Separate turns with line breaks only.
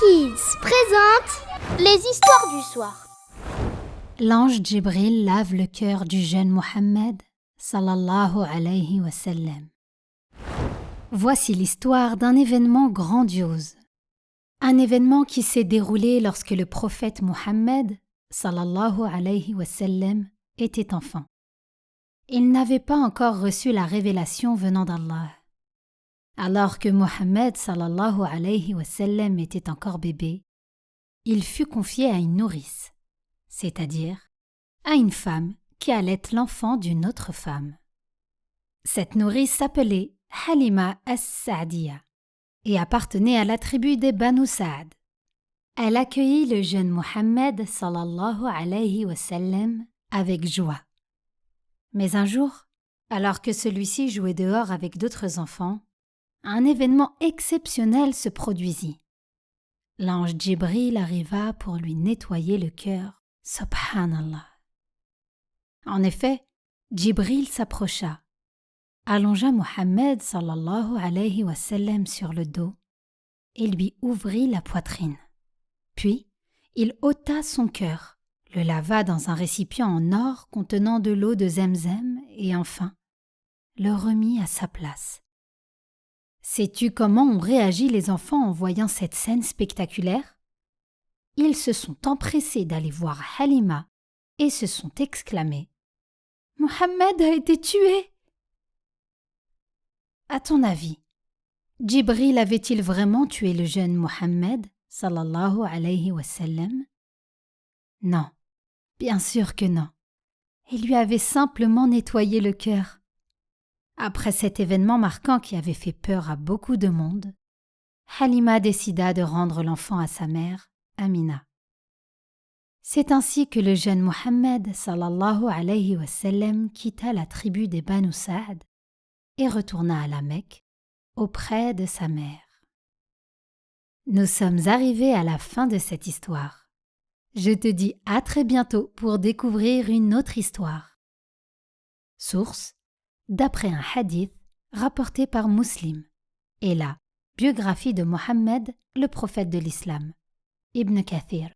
Kids présente les histoires du soir.
L'ange Djibril lave le cœur du jeune Mohammed sallallahu alayhi wa sallam. Voici l'histoire d'un événement grandiose. Un événement qui s'est déroulé lorsque le prophète Mohammed sallallahu alayhi wa sallam était enfant. Il n'avait pas encore reçu la révélation venant d'Allah. Alors que Mohammed sallallahu alayhi wa sallam était encore bébé, il fut confié à une nourrice, c'est-à-dire à une femme qui allait l'enfant d'une autre femme. Cette nourrice s'appelait Halima as-Sa'diya et appartenait à la tribu des Banu Sa'd. Elle accueillit le jeune Mohammed sallallahu alayhi wa sallam avec joie. Mais un jour, alors que celui-ci jouait dehors avec d'autres enfants, un événement exceptionnel se produisit. L'ange Djibril arriva pour lui nettoyer le cœur. Subhanallah. En effet, Djibril s'approcha, allongea Mohammed sallallahu alayhi wa sallam sur le dos et lui ouvrit la poitrine. Puis, il ôta son cœur, le lava dans un récipient en or contenant de l'eau de Zemzem et enfin, le remit à sa place. Sais-tu comment ont réagi les enfants en voyant cette scène spectaculaire? Ils se sont empressés d'aller voir Halima et se sont exclamés « Mohammed a été tué !» À ton avis, Djibril avait-il vraiment tué le jeune Mohammed sallallahu alayhi wa sallam? Non, bien sûr que non. Il lui avait simplement nettoyé le cœur. Après cet événement marquant qui avait fait peur à beaucoup de monde, Halima décida de rendre l'enfant à sa mère, Amina. C'est ainsi que le jeune Mohammed sallallahu alayhi wa sallam quitta la tribu des Banu Sa'd et retourna à la Mecque auprès de sa mère. Nous sommes arrivés à la fin de cette histoire. Je te dis à très bientôt pour découvrir une autre histoire. Source: d'après un hadith rapporté par Muslim et la biographie de Mohammed, le prophète de l'islam, Ibn Kathir.